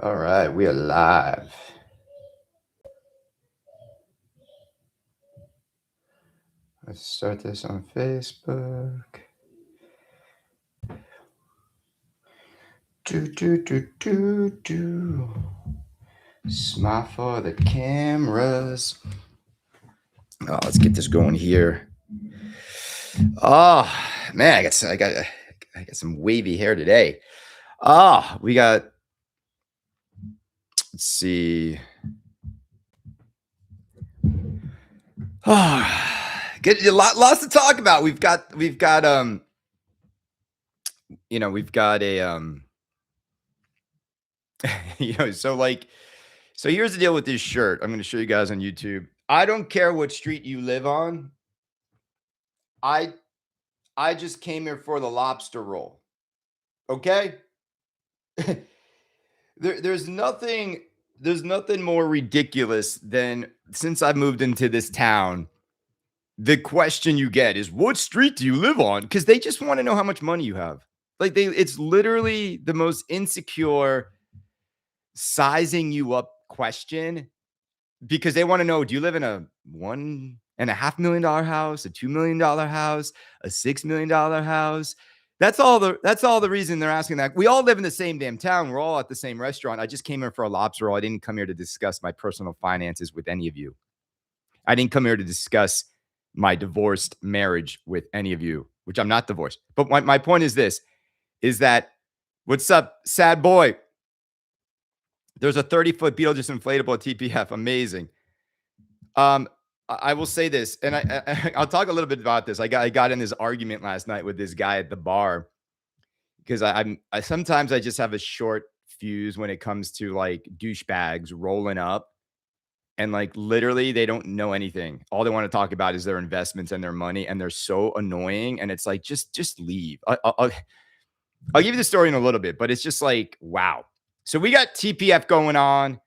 All right, we are live. Let's start this on Facebook. Do. Smile for the cameras. Oh, let's get this going here. Oh man, I got some wavy hair today. We got. Let's see. Get lots to talk about. We've got we've got a so here's the deal with this shirt. I'm going to show you guys on YouTube. I don't care what street you live on. I just came here for the lobster roll. Okay? There's nothing more ridiculous than, since I moved into this town, the question you get is, what street do you live on? Because they just want to know how much money you have. It's literally the most insecure sizing you up question, because they want to know, do you live in a $1.5 million house, a $2 million house, a $6 million house? That's all the reason they're asking that. We all live in the same damn town. We're all at the same restaurant. I just came here for a lobster roll. I didn't come here to discuss my personal finances with any of you. I didn't come here to discuss my divorced marriage with any of you, which I'm not divorced. But my point is this, is that, what's up, sad boy? There's a 30-foot Beetlejuice inflatable at TPF. Amazing. I will say this, and I'll talk a little bit about this. I got in this argument last night with this guy at the bar, because I sometimes I just have a short fuse when it comes to like douchebags rolling up, and like literally they don't know anything. All they want to talk about is their investments and their money, and they're so annoying. And it's like, just leave. I'll give you the story in a little bit, but it's just like, wow. So we got TPF going on.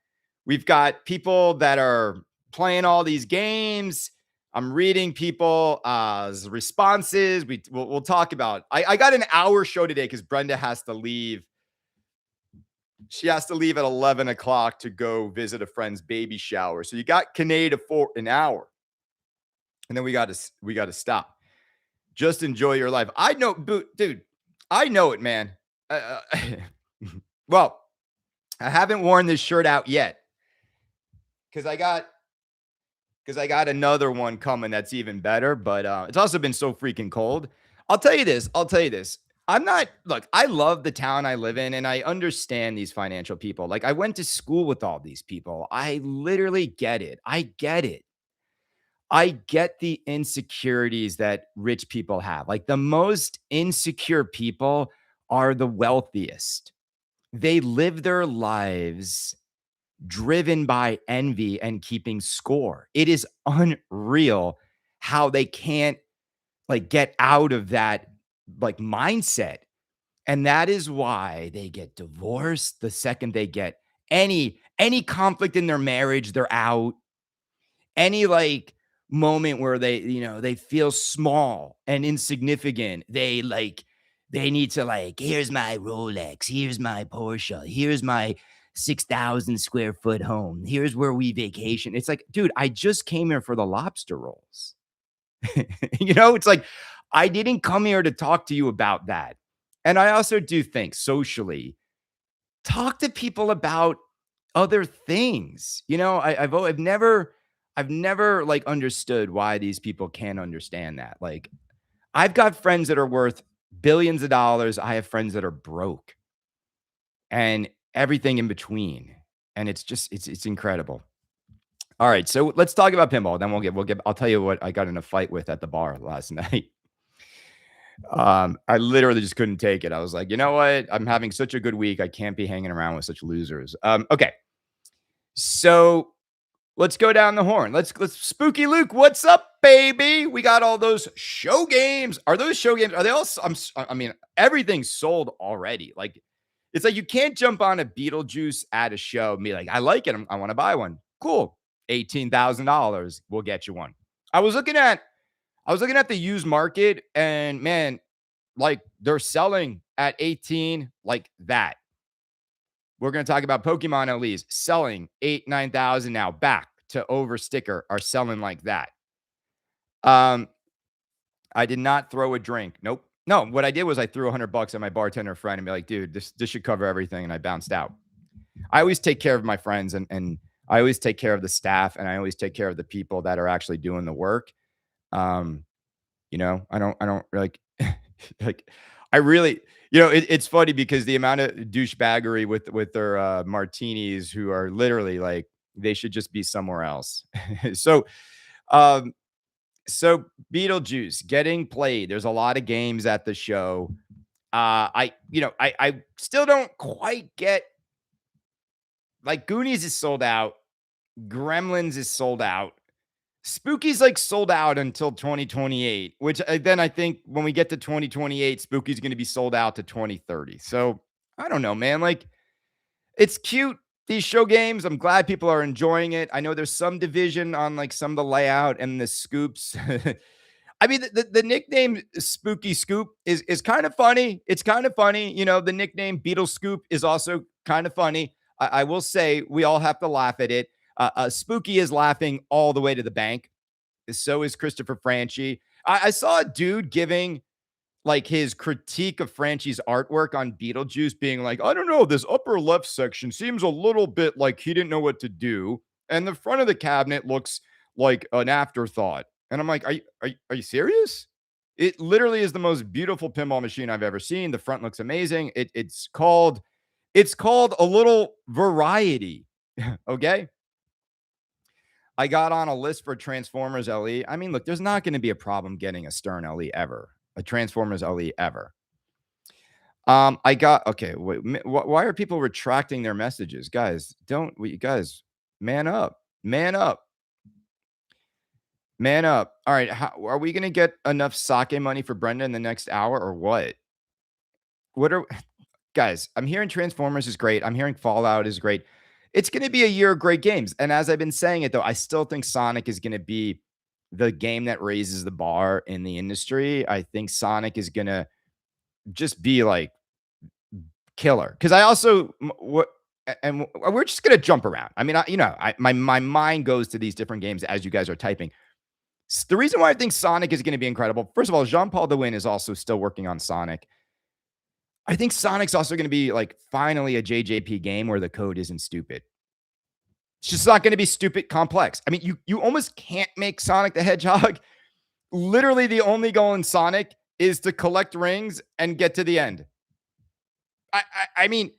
We've got people that are playing all these games. I'm reading people's responses. We'll talk about. I got an hour show today because Brenda has to leave. She has to leave at 11 o'clock to go visit a friend's baby shower. So you got Kaneda for an hour, and then we got to stop. Just enjoy your life. I know, dude. I know it, man. Well, I haven't worn this shirt out yet because I got another one coming that's even better. But it's also been so freaking cold. I'll tell you this. I love the town I live in, and I understand these financial people. Like, I went to school with all these people. I literally get it. I get it. I get the insecurities that rich people have. Like, the most insecure people are the wealthiest. They live their lives driven by envy and keeping score. It is unreal how they can't like get out of that like mindset. And that is why they get divorced the second they get any conflict in their marriage, they're out. Any like moment where they feel small and insignificant, they need to like, here's my Rolex, here's my Porsche, here's my 6,000 square foot home, here's where we vacation. It's like, dude, I just came here for the lobster rolls. It's like, I didn't come here to talk to you about that. And I also do think socially, talk to people about other things. I've never like understood why these people can't understand that. Like, I've got friends that are worth billions of dollars. I have friends that are broke, and everything in between. And it's just, it's incredible. All right. So let's talk about pinball. Then I'll tell you what I got in a fight with at the bar last night. I literally just couldn't take it. I was like, you know what? I'm having such a good week. I can't be hanging around with such losers. Okay. So let's go down the horn. Let's Spooky Luke. What's up, baby? We got all those show games. Are those show games? Are they all? I mean, everything's sold already. Like, it's like you can't jump on a Beetlejuice at a show and be like, I like it. I want to buy one. Cool. $18,000. We'll get you one. I was looking at the used market, and man, like, they're selling at 18 like that. We're going to talk about Pokemon LEs selling 8, 9,000 now back to over sticker are selling like that. I did not throw a drink. Nope. No, what I did was I threw $100 at my bartender friend and be like, dude, this should cover everything. And I bounced out. I always take care of my friends and I always take care of the staff and I always take care of the people that are actually doing the work. Um, I don't like, like, I really, it's funny because the amount of douchebaggery with their martinis who are literally like, they should just be somewhere else. so, um, so Beetlejuice getting played. There's a lot of games at the show. I still don't quite get like Goonies is sold out. Gremlins is sold out. Spooky's like sold out until 2028, which then I think when we get to 2028, Spooky's going to be sold out to 2030. So I don't know, man. Like it's cute. These show games, I'm glad people are enjoying it. I know there's some division on like some of the layout and the scoops. I mean, the nickname Spooky Scoop is kind of funny. It's kind of funny. The nickname Beetle Scoop is also kind of funny. I will say we all have to laugh at it. Spooky is laughing all the way to the bank. So is Christopher Franchi. I saw a dude giving like his critique of Franchi's artwork on Beetlejuice being like, I don't know, this upper left section seems a little bit like he didn't know what to do. And the front of the cabinet looks like an afterthought. And I'm like, are you serious? It literally is the most beautiful pinball machine I've ever seen. The front looks amazing. It's called a little variety. Okay. I got on a list for Transformers LE. I mean, look, there's not going to be a problem getting a Stern LE ever, a Transformers LE ever. I got okay. Wait, why are people retracting their messages, guys? You guys, man up, man up, man up. All right, are we going to get enough sake money for Brenda in the next hour or what? What are guys? I'm hearing Transformers is great. I'm hearing Fallout is great. It's going to be a year of great games. And as I've been saying it, though, I still think Sonic is going to be the game that raises the bar in the industry. I think Sonic is going to just be like killer. Because I also, and we're just going to jump around. I mean, my mind goes to these different games as you guys are typing. The reason why I think Sonic is going to be incredible, first of all, Jean-Paul Dewin is also still working on Sonic. I think Sonic's also going to be like finally a JJP game where the code isn't stupid. It's just not going to be stupid complex. I mean, you almost can't make Sonic the Hedgehog. Literally, the only goal in Sonic is to collect rings and get to the end. I mean,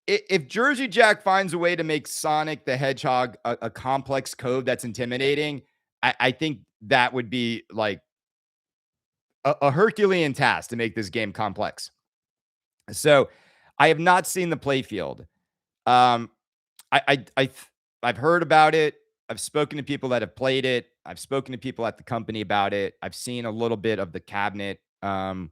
if Jersey Jack finds a way to make Sonic the Hedgehog a complex code that's intimidating, I think that would be like a Herculean task to make this game complex. So I have not seen the playfield. I've heard about it. I've spoken to people that have played it. I've spoken to people at the company about it. I've seen a little bit of the cabinet. That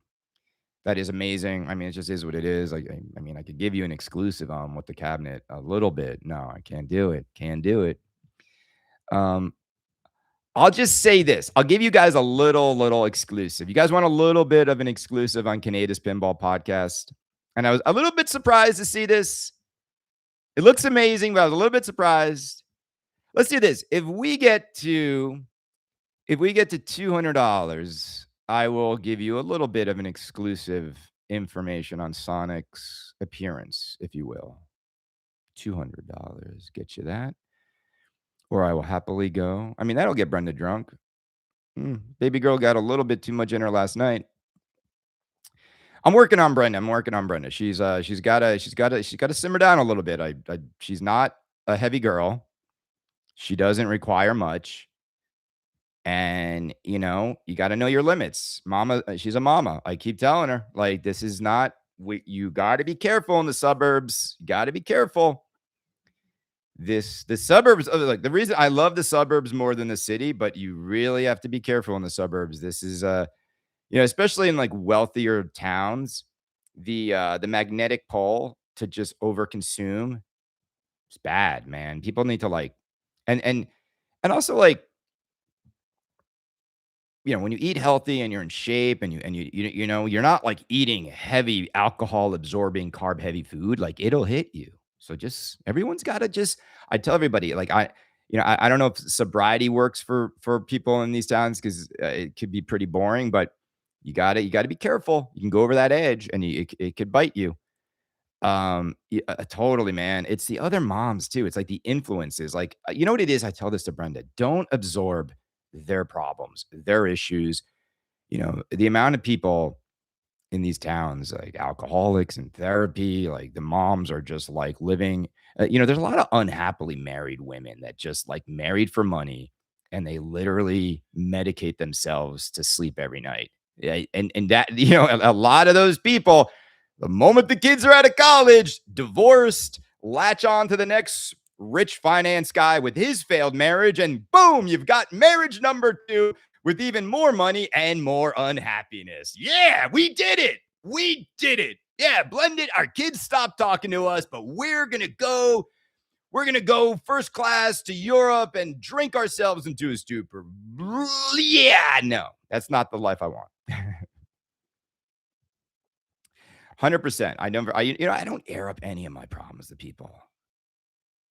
is amazing. I mean, it just is what it is. I mean, I could give you an exclusive on what the cabinet a little bit. No, I can't do it. Can't do it. I'll just say this. I'll give you guys a little exclusive. You guys want a little bit of an exclusive on Kaneda's Pinball Podcast? And I was a little bit surprised to see this. It looks amazing, but I was a little bit surprised. Let's do this. If we get to $200, I will give you a little bit of an exclusive information on Sonic's appearance, if you will. $200 get you that. Or I will happily go. I mean, that'll get Brenda drunk. Baby girl got a little bit too much in her last night. I'm working on Brenda. She's got to simmer down a little bit. She's not a heavy girl. She doesn't require much. And you got to know your limits. Mama, she's a mama. I keep telling her, like, this is not, you got to be careful in the suburbs. You got to be careful. The suburbs, like the reason I love the suburbs more than the city, but you really have to be careful in the suburbs. This is especially in like wealthier towns, the magnetic pull to just overconsume, it's bad, man. People need to like, and also like, when you eat healthy and you're in shape and you're not like eating heavy alcohol absorbing carb heavy food, like it'll hit you. So just everyone's got to just. I tell everybody like I don't know if sobriety works for people in these towns because it could be pretty boring, but you got to be careful. You can go over that edge and it could bite you. Totally, man. It's the other moms too. It's like the influences. Like, you know what it is? I tell this to Brenda. Don't absorb their problems, their issues. The amount of people in these towns, like alcoholics and therapy, like the moms are just like living. There's a lot of unhappily married women that just like married for money and they literally medicate themselves to sleep every night. Yeah, and that a lot of those people, the moment the kids are out of college, divorced, latch on to the next rich finance guy with his failed marriage, and boom, you've got marriage number two with even more money and more unhappiness. Yeah, we did it. We did it. Yeah, blended. Our kids stopped talking to us, but we're going to go. We're going to go first class to Europe and drink ourselves into a stupor. Yeah, no, that's not the life I want. 100%. I don't air up any of my problems to people.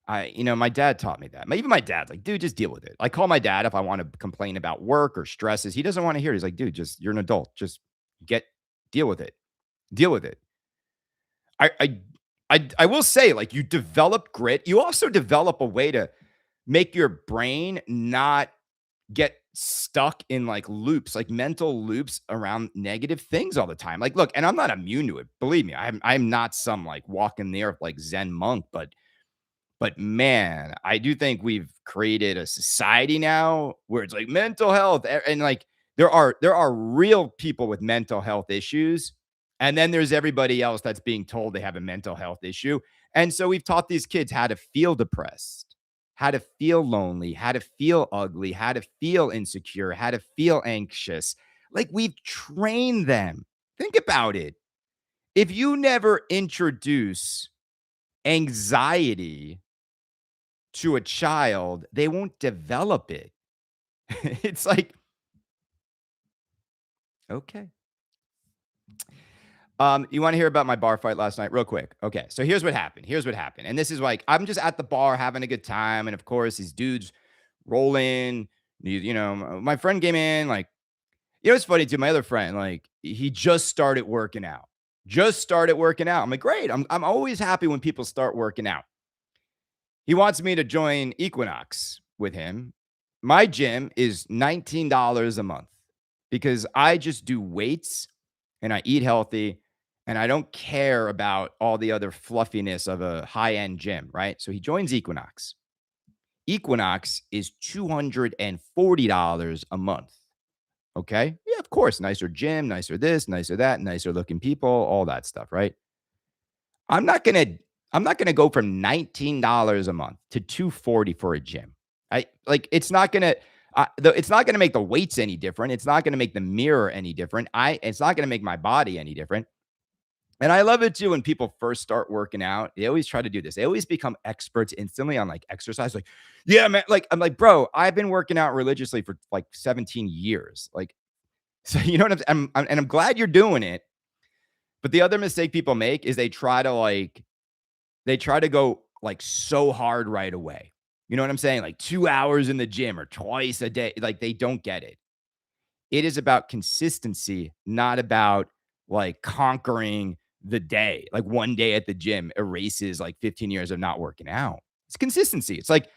My dad taught me that. Even my dad's like, dude, just deal with it. I call my dad if I want to complain about work or stresses. He doesn't want to hear it. He's like, dude, you're an adult. Just deal with it. Deal with it. I, I, I will say, like, you develop grit. You also develop a way to make your brain not get stuck in like loops, like mental loops around negative things all the time. Like, look, and I'm not immune to it. Believe me, I'm not some like walking the earth like Zen monk, but man, I do think we've created a society now where it's like mental health and like there are real people with mental health issues. And then there's everybody else that's being told they have a mental health issue. And so we've taught these kids how to feel depressed, how to feel lonely, how to feel ugly, how to feel insecure, how to feel anxious. Like we've trained them. Think about it. If you never introduce anxiety to a child, they won't develop it. It's like, okay. You want to hear about my bar fight last night, real quick? Okay, so here's what happened. And this is like I'm just at the bar having a good time, and of course these dudes roll in. My friend came in. Like, it's funny too. My other friend, like, he just started working out. I'm like, great. I'm always happy when people start working out. He wants me to join Equinox with him. My gym is $19 a month because I just do weights and I eat healthy and I don't care about all the other fluffiness of a high-end gym, right? So he joins Equinox. Equinox is $240 a month. Okay? Yeah, of course. Nicer gym, nicer this, nicer that, nicer looking people, all that stuff, right? I'm not gonna go from $19 a month to $240 for a gym. It's not gonna make the weights any different. It's not gonna make the mirror any different. It's not gonna make my body any different. And I love it too when people first start working out. They always try to do this. They always become experts instantly on like exercise. Like, yeah, man. Like, I'm like, bro, I've been working out religiously for like 17 years. Like, so you know what and I'm glad you're doing it. But the other mistake people make is they try to go like so hard right away. You know what I'm saying? Like 2 hours in the gym or twice a day. Like they don't get it. It is about consistency, not about like conquering the day. Like one day at the gym erases like 15 years of not working out. It's consistency. It's like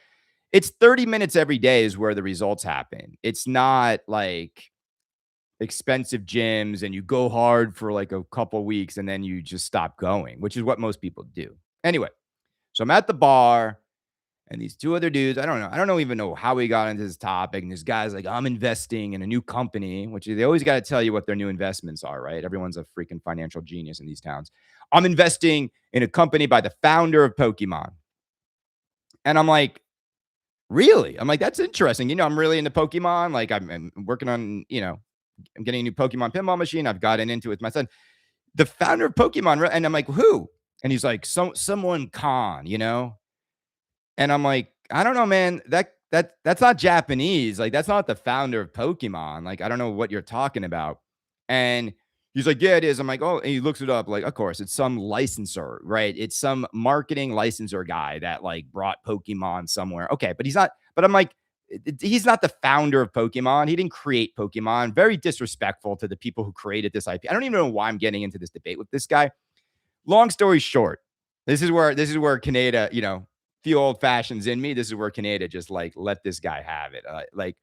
it's 30 minutes every day is where the results happen. It's not like expensive gyms and you go hard for like a couple weeks and then you just stop going, which is what most people do. Anyway, so I'm at the bar and these two other dudes, I don't know. I don't even know how we got into this topic. And this guy's like, I'm investing in a new company, which they always got to tell you what their new investments are, right? Everyone's a freaking financial genius in these towns. I'm investing in a company by the founder of Pokemon. And I'm like, really? I'm like, that's interesting. I'm really into Pokemon. Like I'm working on, I'm getting a new Pokemon pinball machine. I've gotten into it with my son. The founder of Pokemon. And I'm like, who? And he's like, someone Khan. And I'm like, I don't know, man. That's not Japanese. Like, that's not the founder of Pokemon. Like, I don't know what you're talking about. And He's like, yeah, it is. I'm like, oh, and he looks it up. Like, of course, it's some licensor, right? It's some marketing licensor guy that like brought Pokemon somewhere. Okay, but he's not. But I'm like, he's not the founder of Pokemon. He didn't create Pokemon. Very disrespectful to the people who created this IP. I don't even know why I'm getting into this debate with this guy. Long story short, this is where Kaneda, few old fashions in me. This is where Kaneda just like let this guy have it. Like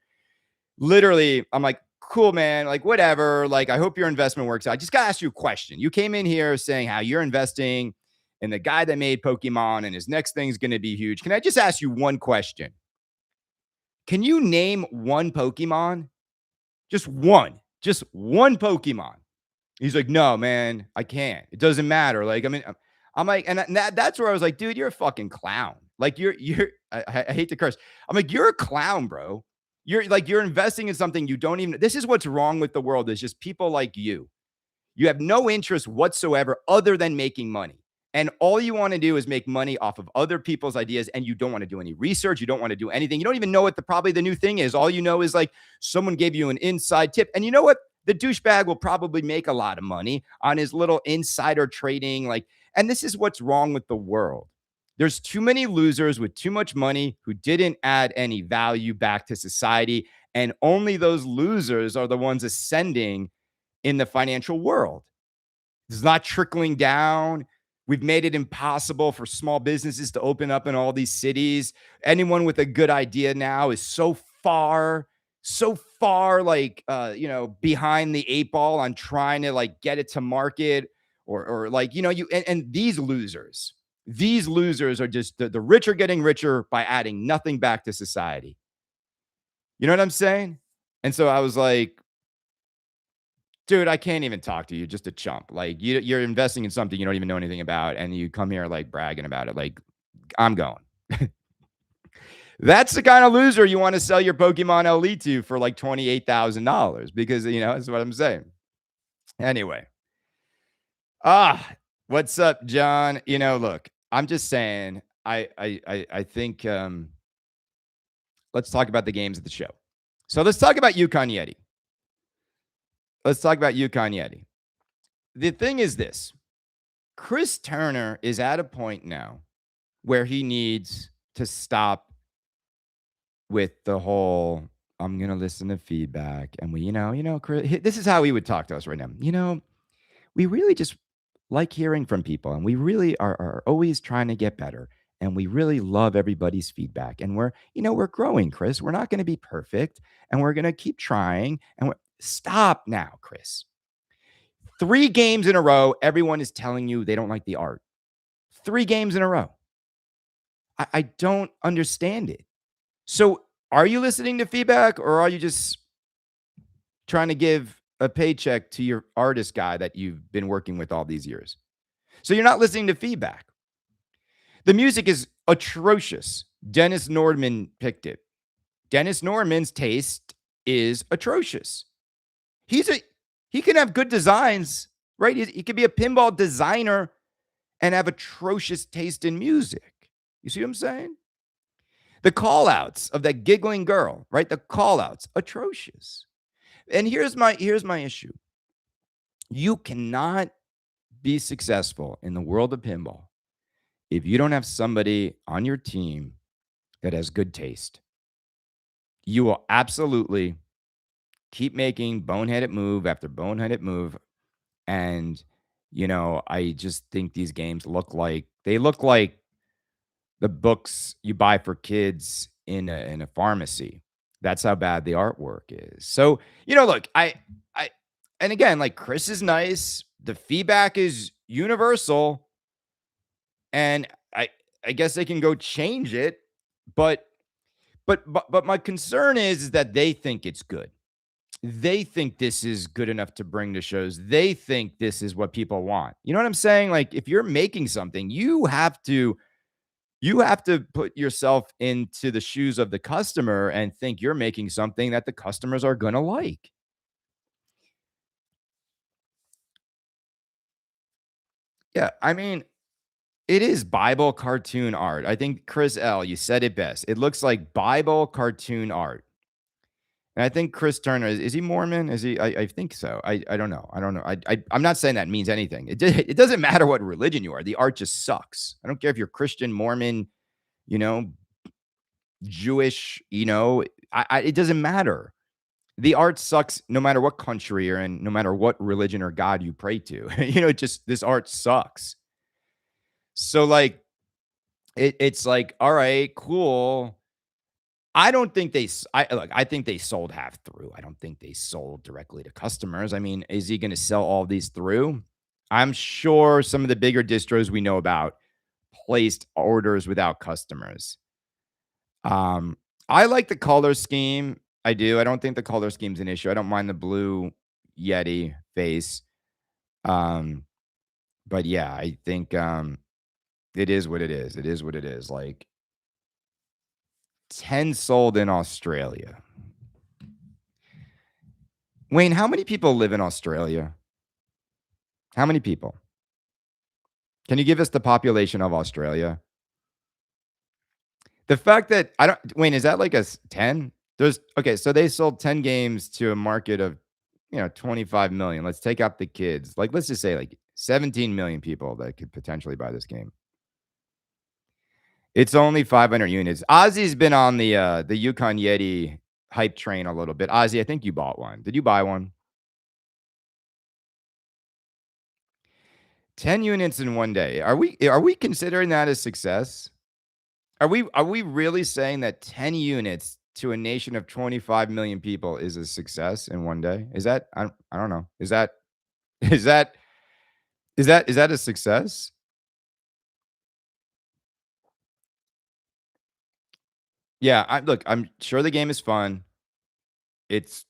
literally, I'm like, cool, man. Like, whatever. Like, I hope your investment works out. I just got to ask you a question. You came in here saying how you're investing in the guy that made Pokemon and his next thing's going to be huge. Can I just ask you one question? Can you name one Pokemon? Just one Pokemon. He's like, no, man, I can't. It doesn't matter. Like, I mean, I'm like, and that's where I was like, dude, you're a fucking clown. Like, I hate to curse. I'm like, you're a clown, bro. You're investing in something you don't even, this is what's wrong with the world is just people like you. You have no interest whatsoever other than making money. And all you want to do is make money off of other people's ideas. And you don't want to do any research. You don't want to do anything. You don't even know what probably the new thing is. All you know is like someone gave you an inside tip. And you know what? The douchebag will probably make a lot of money on his little insider trading. Like, and this is what's wrong with the world. There's too many losers with too much money who didn't add any value back to society. And only those losers are the ones ascending in the financial world. It's not trickling down. We've made it impossible for small businesses to open up in all these cities. Anyone with a good idea now is so far like behind the eight ball on trying to like get it to market or like you and these losers are just the rich are getting richer by adding nothing back to society. You know what I'm saying? And so I was like, dude, I can't even talk to you. Just a chump. Like you're investing in something you don't even know anything about, and you come here like bragging about it. Like I'm going. That's the kind of loser you want to sell your Pokemon LE to for like $28,000 because that's what I'm saying. Anyway, what's up, John? Look, I'm just saying. I think let's talk about the games of the show. So let's talk about Yukon Yeti. The thing is this. Chris Turner is at a point now where he needs to stop with the whole, I'm going to listen to feedback. And we, Chris, this is how he would talk to us right now. We really just like hearing from people and we really are always trying to get better. And we really love everybody's feedback. And we're growing, Chris. We're not going to be perfect and we're going to keep trying. And stop now, Chris. 3 games in a row, everyone is telling you they don't like the art. 3 games in a row. I don't understand it. So are you listening to feedback or are you just trying to give a paycheck to your artist guy that you've been working with all these years? So you're not listening to feedback. The music is atrocious. Dennis Nordman picked it. Dennis Nordman's taste is atrocious. He can have good designs, right? He could be a pinball designer and have atrocious taste in music. You see what I'm saying? The call outs of that giggling girl, right? The call outs, atrocious. And here's my issue. You cannot be successful in the world of pinball if you don't have somebody on your team that has good taste. You will absolutely keep making boneheaded move after boneheaded move. And, I just think these games look like the books you buy for kids in a pharmacy. That's how bad the artwork is. So, look, and again, like Chris is nice. The feedback is universal. And I guess they can go change it. But my concern is that they think it's good. They think this is good enough to bring to shows. They think this is what people want. You know what I'm saying? Like if you're making something, you have to put yourself into the shoes of the customer and think you're making something that the customers are going to like. Yeah, I mean, it is Bible cartoon art. I think Chris L, you said it best. It looks like Bible cartoon art. And I think Chris Turner is he Mormon? Is he? I think so. I don't know. I don't know. I'm not saying that means anything. It doesn't matter what religion you are. The art just sucks. I don't care if you're Christian, Mormon, you know, Jewish. It doesn't matter. The art sucks no matter what country you're in, no matter what religion or God you pray to. Just this art sucks. So like it's like, all right, cool. I don't think I think they sold half through. I don't think they sold directly to customers. I mean, is he going to sell all these through? I'm sure some of the bigger distros we know about placed orders without customers. Um, I like the color scheme. I do. I don't think the color scheme's an issue. I don't mind the blue Yeti face. Um, but yeah, I think it is what it is. It is what it is. Like 10 sold in Australia. Wayne, how many people live in Australia? How many people? Can you give us the population of Australia? The fact that I don't Wayne, is that like 10? There's okay, so they sold 10 games to a market of, 25 million. Let's take out the kids. Like, let's just say like 17 million people that could potentially buy this game. It's only 500 units. Ozzy's been on the Yukon Yeti hype train a little bit. Ozzy, I think you bought one. Did you buy one? 10 units in one day. Are we considering that a success? Are we really saying that 10 units to a nation of 25 million people is a success in one day? Is that I don't know. Is that is that a success? Yeah, I'm sure the game is fun. It's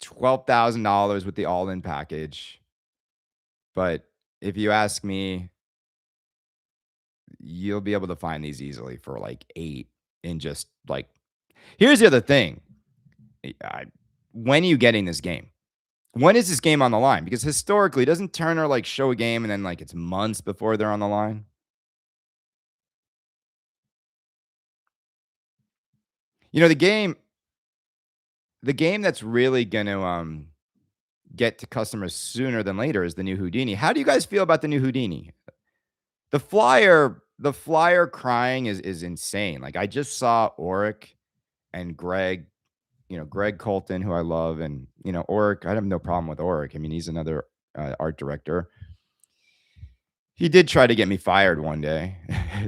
$12,000 with the all-in package. But if you ask me, you'll be able to find these easily for like 8 in just like here's the other thing. I, when are you getting this game? When is this game on the line? Because historically, doesn't Turner like show a game and then like it's months before they're on the line? The game that's really gonna get to customers sooner than later is the new Houdini. How do you guys feel about the new Houdini? The flyer crying is insane. Like I just saw Oric and Greg, Greg Colton, who I love, and Oric. I have no problem with Oric. I mean, he's another art director. He did try to get me fired one day.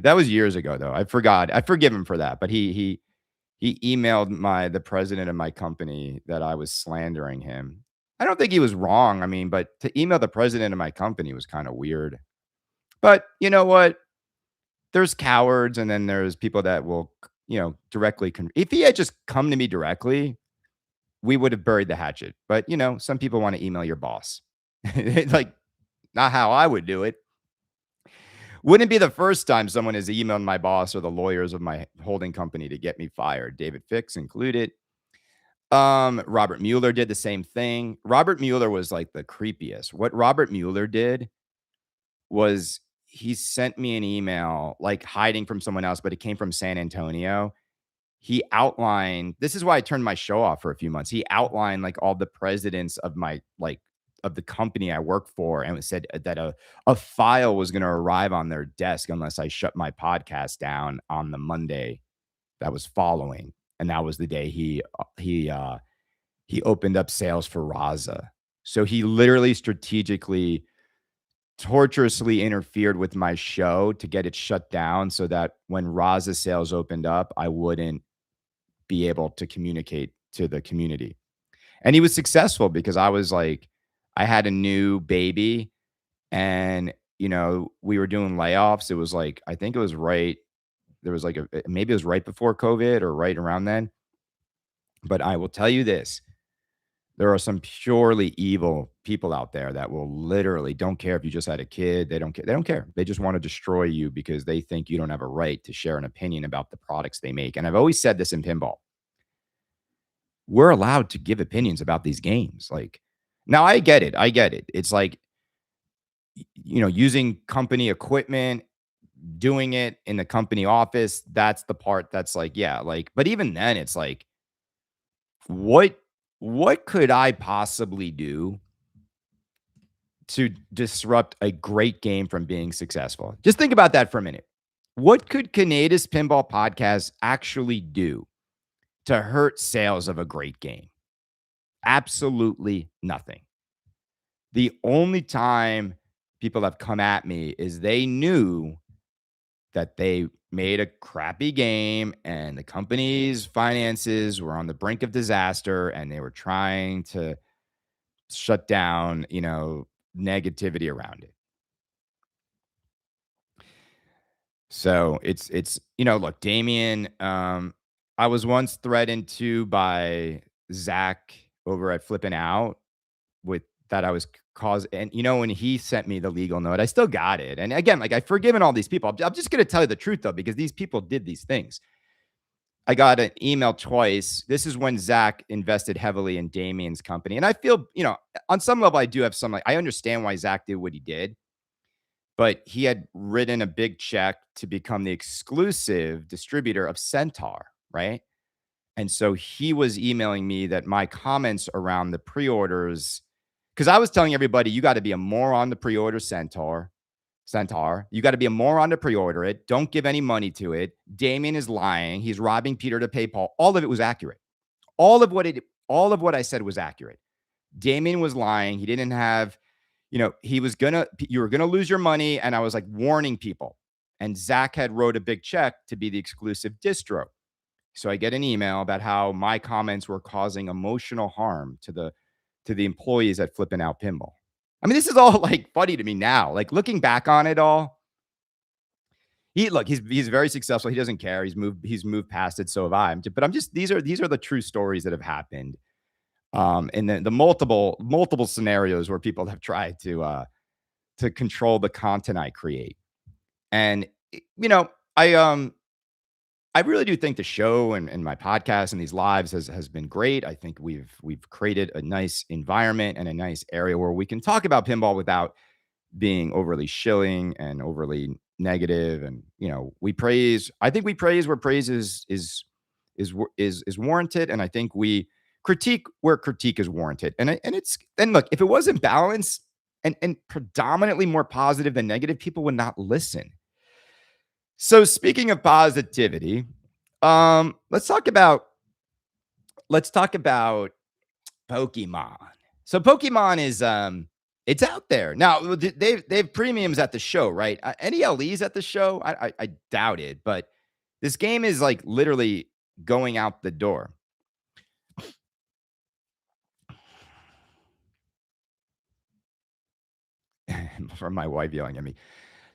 That was years ago, though. I forgot. I forgive him for that. But he emailed the president of my company that I was slandering him. I don't think he was wrong. I mean, but to email the president of my company was kind of weird. But you know what? There's cowards, and then there's people that will, directly. If he had just come to me directly, we would have buried the hatchet. But some people want to email your boss. Like, not how I would do it. Wouldn't be the first time someone has emailed my boss or the lawyers of my holding company to get me fired. David Fix included. Robert Mueller did the same thing. Robert Mueller was like the creepiest. What Robert Mueller did was he sent me an email like hiding from someone else, but it came from San Antonio. He outlined, this is why I turned my show off for a few months. He outlined like all the presidents of my of the company I work for, and it said that a file was going to arrive on their desk unless I shut my podcast down on the Monday that was following. And that was the day he opened up sales for Raza. So he literally strategically torturously interfered with my show to get it shut down so that when Raza sales opened up, I wouldn't be able to communicate to the community. And he was successful because I had a new baby and, we were doing layoffs. It was like, I think it was right. There was like maybe it was right before COVID or right around then. But I will tell you this. There are some purely evil people out there that will literally don't care if you just had a kid. They don't care. They don't care. They just want to destroy you because they think you don't have a right to share an opinion about the products they make. And I've always said this in pinball. We're allowed to give opinions about these games. Like, now I get it. I get it. It's like, using company equipment, doing it in the company office. That's the part that's like, yeah, like, but even then it's like, What what could I possibly do to disrupt a great game from being successful? Just think about that for a minute. What could Kaneda's Pinball Podcast actually do to hurt sales of a great game? Absolutely nothing. The only time people have come at me is they knew that they made a crappy game and the company's finances were on the brink of disaster and they were trying to shut down, negativity around it. So look, Damien, I was once threatened to by Zach over at Flipping Out with that I was cause and when he sent me the legal note, I still got it. And again, like I've forgiven all these people. I'm just gonna tell you the truth though, because these people did these things. I got an email twice. This is when Zach invested heavily in Damien's company. And I feel, on some level, I do have some, like, I understand why Zach did what he did, but he had written a big check to become the exclusive distributor of Centaur, right? And so he was emailing me that my comments around the pre-orders, because I was telling everybody, you got to be a moron to pre-order Centaur. You got to be a moron to pre-order it. Don't give any money to it. Damien is lying. He's robbing Peter to pay Paul. All of it was accurate. All of what I said was accurate. Damien was lying. He didn't have, you were gonna lose your money. And I was like warning people. And Zach had wrote a big check to be the exclusive distro. So I get an email about how my comments were causing emotional harm to the employees at Flipping Out Pinball. I mean, this is all like funny to me now. Like looking back on it all, he's very successful. He doesn't care. He's moved past it. So have I. But I'm just these are the true stories that have happened. And the multiple scenarios where people have tried to control the content I create. And I really do think the show and my podcast and these lives has been great. I think we've created a nice environment and a nice area where we can talk about pinball without being overly shilling and overly negative. And I think we praise where praise is warranted, and I think we critique where critique is warranted. And look, if it wasn't balanced and predominantly more positive than negative, people would not listen. So speaking of positivity, let's talk about Pokemon. So Pokemon is it's out there now. They have premiums at the show, right? Any LEs at the show? I doubt it, but this game is like literally going out the door. From my wife yelling at me.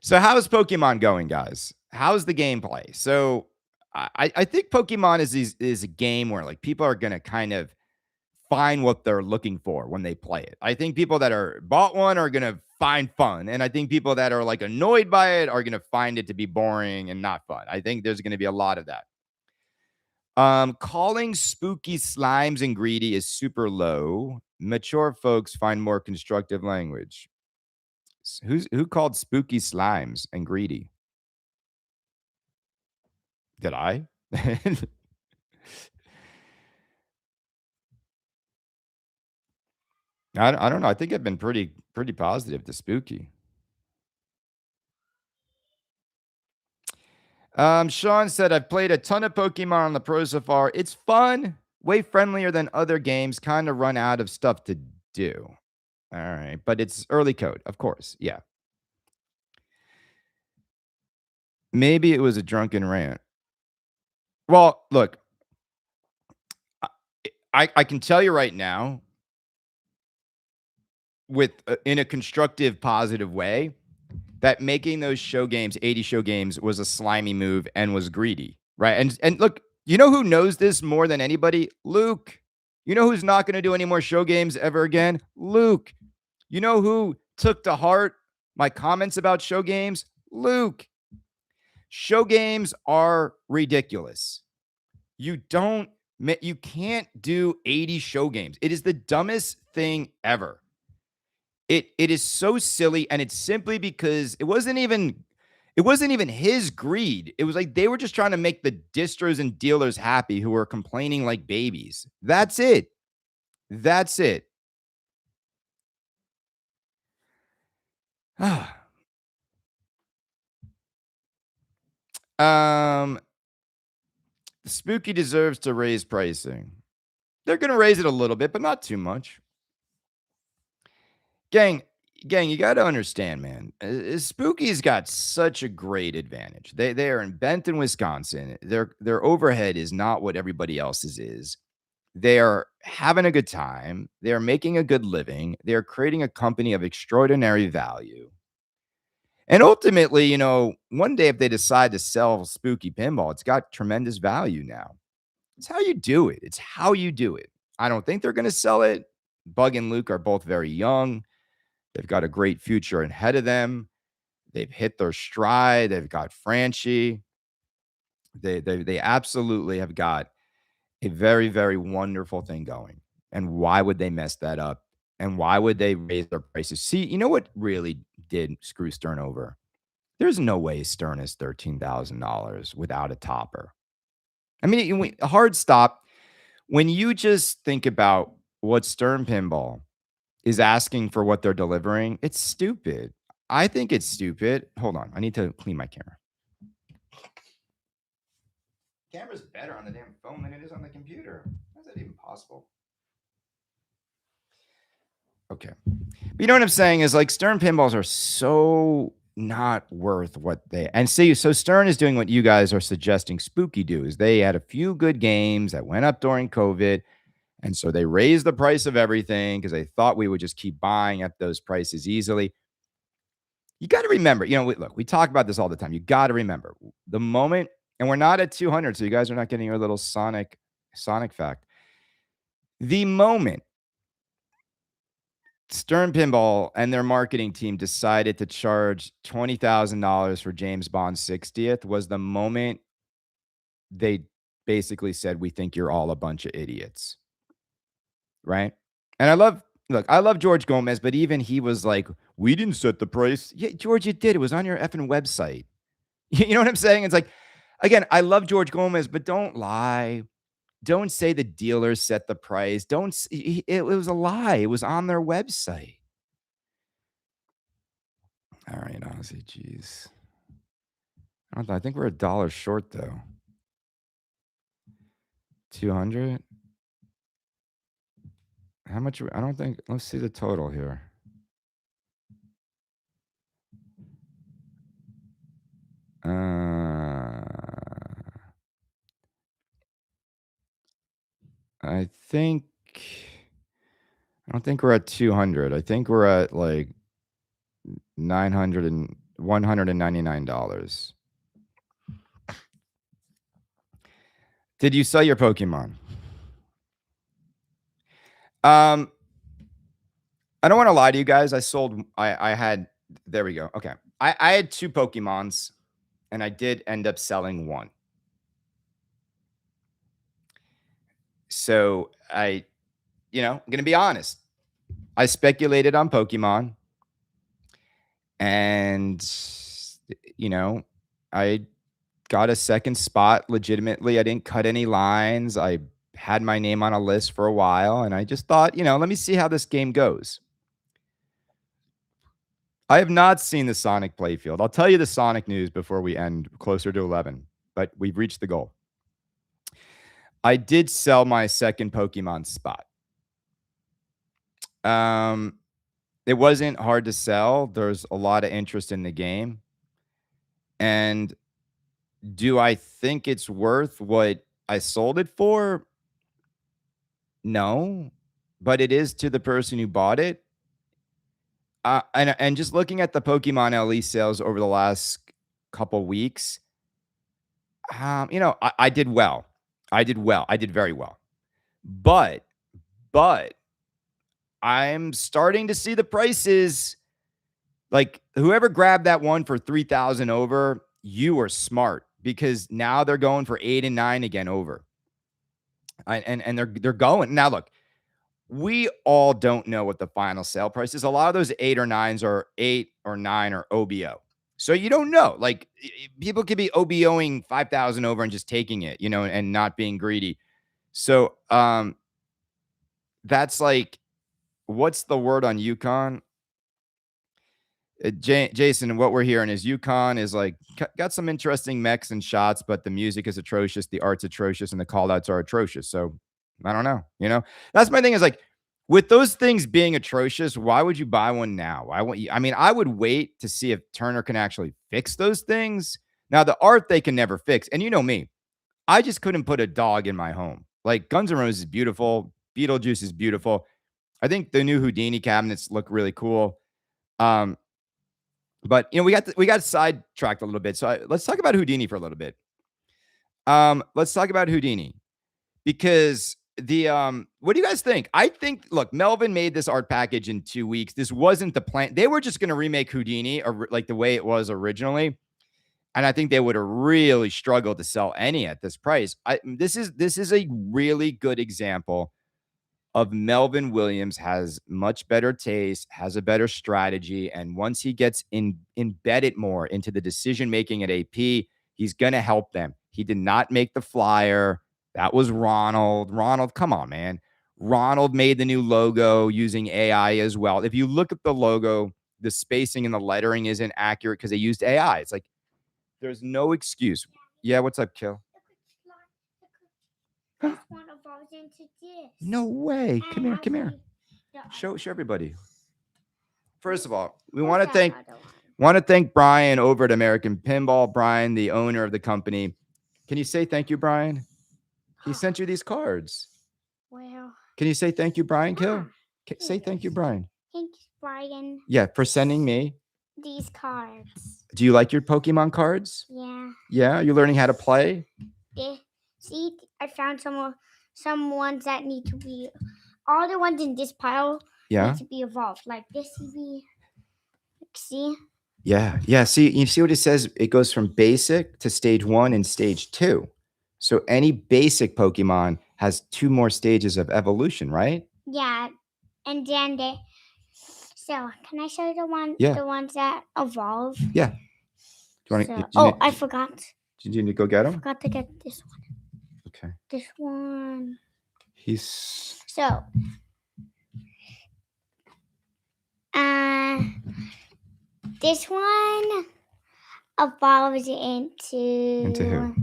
So how's Pokemon going, guys? How's the gameplay? So I think Pokemon is a game where like people are gonna kind of find what they're looking for when they play it. I think people that are bought one are gonna find fun, and I think people that are like annoyed by it are gonna find it to be boring and not fun. I think there's gonna be a lot of that. Calling spooky slimes and greedy is super low. Mature folks find more constructive language. Who called spooky slimes and greedy? Did I? I don't know. I think I've been pretty positive to spooky. Sean said, I've played a ton of Pokemon on the Pro so far. It's fun, way friendlier than other games, kind of run out of stuff to do. All right. But it's early code, of course. Yeah. Maybe it was a drunken rant. Well, look, I can tell you right now, with in a constructive, positive way, that making those show games, 80 show games, was a slimy move and was greedy, right? And look, you know who knows this more than anybody? Luke. You know who's not going to do any more show games ever again? Luke. You know who took to heart my comments about show games? Luke. Show games are ridiculous. You can't do 80 show games. It is the dumbest thing ever. It is so silly, and it's simply because it wasn't even It wasn't even his greed. It was like they were just trying to make the distros and dealers happy who were complaining like babies. That's it. That's it. um, Spooky deserves to raise pricing. They're going to raise it a little bit, but not too much. Gang, you got to understand, man. Spooky's got such a great advantage. They are in Benton, Wisconsin. Their overhead is not what everybody else's is. They are having a good time. They are making a good living. They are creating a company of extraordinary value. And ultimately, one day if they decide to sell Spooky Pinball, it's got tremendous value now. It's how you do it. It's how you do it. I don't think they're going to sell it. Bug and Luke are both very young. They've got a great future ahead of them. They've hit their stride. They've got Franchi. They absolutely have got a very, very wonderful thing going. And why would they mess that up? And why would they raise their prices? See, you know what really did screw Stern over? There's no way Stern is $13,000 without a topper. I mean, a hard stop. When you just think about what Stern Pinball is asking for what they're delivering, it's stupid. I think it's stupid. Hold on. I need to clean my camera. Camera's better on the damn phone than it is on the computer. How is that even possible? Okay. But you know what I'm saying is like Stern Pinballs are so not worth what they and see. So Stern is doing what you guys are suggesting Spooky do is they had a few good games that went up during COVID. And so they raised the price of everything because they thought we would just keep buying at those prices easily. You got to remember, look, we talk about this all the time. You got to remember the moment, and we're not at 200, so you guys are not getting your little Sonic fact. The moment Stern Pinball and their marketing team decided to charge $20,000 for James Bond's 60th was the moment they basically said, we think you're all a bunch of idiots. Right? And I love George Gomez, but even he was like, we didn't set the price. Yeah, George, you did. It was on your effing website. You know what I'm saying? It's like, again, I love George Gomez, but don't lie. Don't say the dealers set the price. It was a lie. It was on their website. All right, honestly, geez. I think we're $1 short though. 200. How much? I don't think. Let's see the total here. I think. I don't think we're at 200. I think we're at like $199. Did you sell your Pokemon? I don't want to lie to you guys. I had, there we go. Okay. I had 2 Pokemons and I did end up selling one. So I'm going to be honest. I speculated on Pokemon and, I got a second spot legitimately. I didn't cut any lines. I had my name on a list for a while and I just thought, let me see how this game goes. I have not seen the Sonic playfield. I'll tell you the Sonic news before we end closer to 11, but we've reached the goal. I did sell my second Pokemon spot. It wasn't hard to sell. There's a lot of interest in the game. And do I think it's worth what I sold it for? No, but it is to the person who bought it. And just looking at the Pokemon LE sales over the last couple weeks, I did well. I did very well. But I'm starting to see the prices. Like whoever grabbed that one for 3,000 over, you are smart because now they're going for 8 and 9 again over. And they're going. Now look, we all don't know what the final sale price is. A lot of those 8 or 9s are 8 or 9 or OBO. So you don't know. Like people could be OBOing 5,000 over and just taking it, and not being greedy. So that's like, what's the word on Yukon? Jason, what we're hearing is Yukon is like got some interesting mechs and shots, but the music is atrocious, the art's atrocious, and the call outs are atrocious. So I don't know. That's my thing is like with those things being atrocious, why would you buy one now? Why won't you? I mean, I would wait to see if Turner can actually fix those things. Now, the art they can never fix. And you know me, I just couldn't put a dog in my home. Like Guns N' Roses is beautiful, Beetlejuice is beautiful. I think the new Houdini cabinets look really cool. But we got sidetracked a little bit. So let's talk about Houdini for a little bit. Let's talk about Houdini because what do you guys think? I think, look, Melvin made this art package in 2 weeks. This wasn't the plan. They were just going to remake Houdini or like the way it was originally. And I think they would have really struggled to sell any at this price. This is a really good example of Melvin Williams has much better taste, has a better strategy. And once he gets embedded more into the decision making at AP, he's going to help them. He did not make the flyer. That was Ronald. Ronald, come on, man. Ronald made the new logo using AI as well. If you look at the logo, the spacing and the lettering isn't accurate because they used AI. It's like, there's no excuse. Yeah, what's up, Kill? This one evolves into this. No way. Come here. Show everybody. First of all, we want to thank Brian over at American Pinball. Brian, the owner of the company. Can you say thank you, Brian? He sent you these cards. Well. Can you say thank you, Brian? Kill. Say thank you, Brian. Thanks, Brian. Yeah, for sending me these cards. Do you like your Pokemon cards? Yeah. Yeah, you're learning how to play? See, I found some ones that need to be, all the ones in this pile need to be evolved. Like this see? Yeah. See, you see what it says? It goes from basic to stage 1 and stage 2. So any basic Pokemon has 2 more stages of evolution, right? Yeah. And then so can I show you the ones that evolve? Yeah. I forgot. Did you need to go get them? I forgot to get this one. Okay. This one. So. This one evolves into who?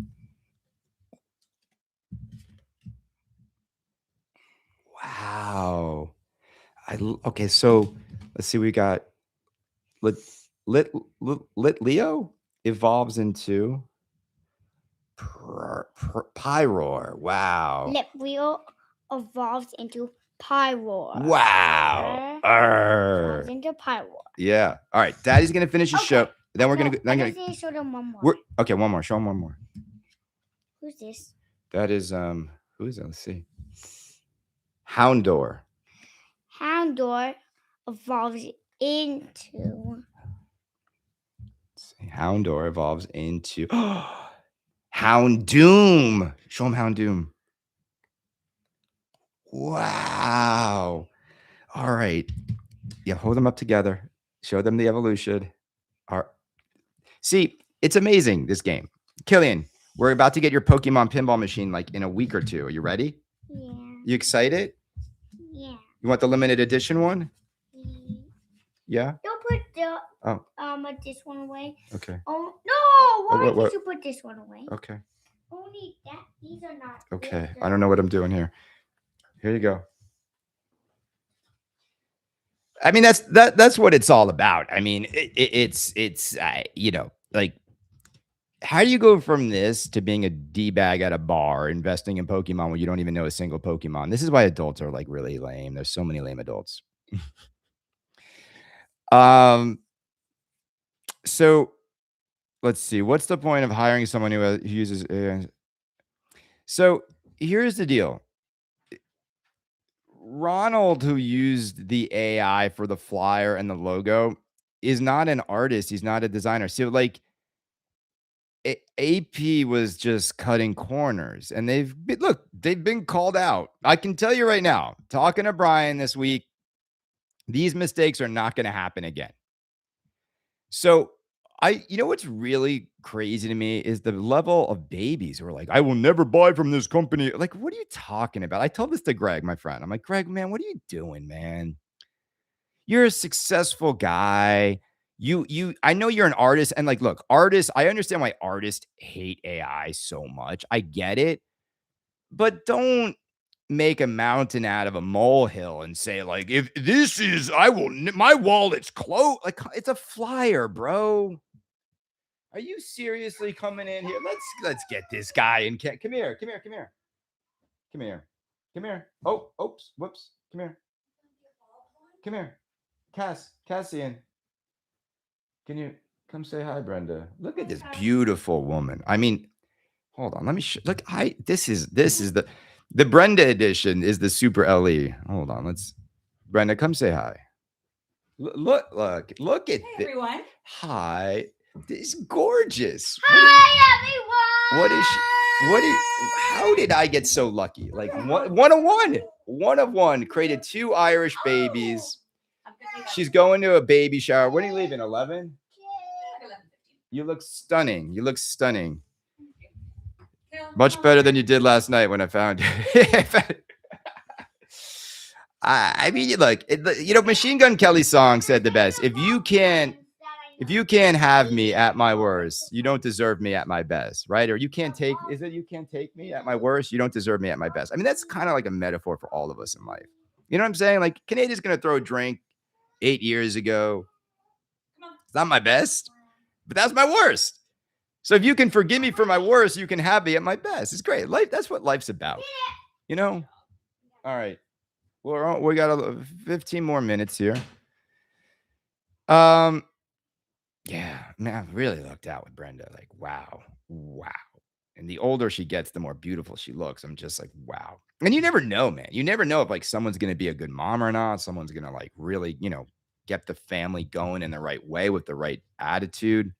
Wow. Okay, so let's see. We got Lit Leo evolves into Pyroar. Wow. Lit Leo evolves into Pyroar. Wow. Evolves into Pyroar. Yeah. All right. Daddy's gonna finish the show. Then we're gonna. I'm gonna show them one more. Okay, one more. Show them one more. Who's this? That is who is that? Let's see. Houndour. Houndour evolves into. Let's see. Houndour evolves into Houndoom. Show him Houndoom. Wow. All right. Yeah, hold them up together. Show them the evolution. See, it's amazing, this game. Killian, we're about to get your Pokemon pinball machine like in a week or 2. Are you ready? Yeah. You excited? Yeah. You want the limited edition one? Yeah? Don't put this one away. Okay. Oh, no! Why did you put this one away? Okay. Only that. These are not. Okay. I don't know what I'm doing here. Here you go. I mean, that's what it's all about. I mean, it's like, how do you go from this to being a D-bag at a bar, investing in Pokemon when you don't even know a single Pokemon? This is why adults are like really lame. There's so many lame adults. So let's see. What's the point of hiring someone who uses AI? So here's the deal. Ronald, who used the AI for the flyer and the logo, is not an artist. He's not a designer. So like AP was just cutting corners, and they've been called out. I can tell you right now, talking to Brian this week, these mistakes are not going to happen again. So You know what's really crazy to me is the level of babies who are like, I will never buy from this company. Like, what are you talking about? I told this to Greg, my friend. I'm like, Greg, man, what are you doing, man? You're a successful guy. I know you're an artist. And like, look, artists, I understand why artists hate AI so much. I get it. But don't make a mountain out of a molehill and say, like, if this is, my wallet's closed. Like, it's a flyer, bro. Are you seriously coming in here? Let's get this guy in. Come here. Oh, oops, whoops. Come here. Cassian. Can you come say hi, Brenda? Look at this beautiful woman. I mean, hold on. Let me look. This is the Brenda edition is the super LE. Hold on. Brenda, come say hi. Look at hey, everyone. Hi. This is gorgeous. Hi, everyone. How did I get so lucky? Like one of one created 2 Irish babies. She's going to a baby shower. When are you leaving? 11? You look stunning. Much better than you did last night when I found you. I mean, look, Machine Gun Kelly's song said the best. If you can't have me at my worst, you don't deserve me at my best, right? Or you can't take me at my worst, you don't deserve me at my best. I mean, that's kind of like a metaphor for all of us in life. You know what I'm saying? Like, Kaneda's going to throw a drink 8 years ago. It's not my best, but that's my worst. So if you can forgive me for my worst, you can have me at my best. It's great. Life, that's what life's about. You know? All right. We got 15 more minutes here. Yeah, man, I've really lucked out with Brenda. Like, wow. And the older she gets, the more beautiful she looks. I'm just like, wow. And you never know, man. You never know if like someone's going to be a good mom or not. Someone's going to like really, get the family going in the right way with the right attitude.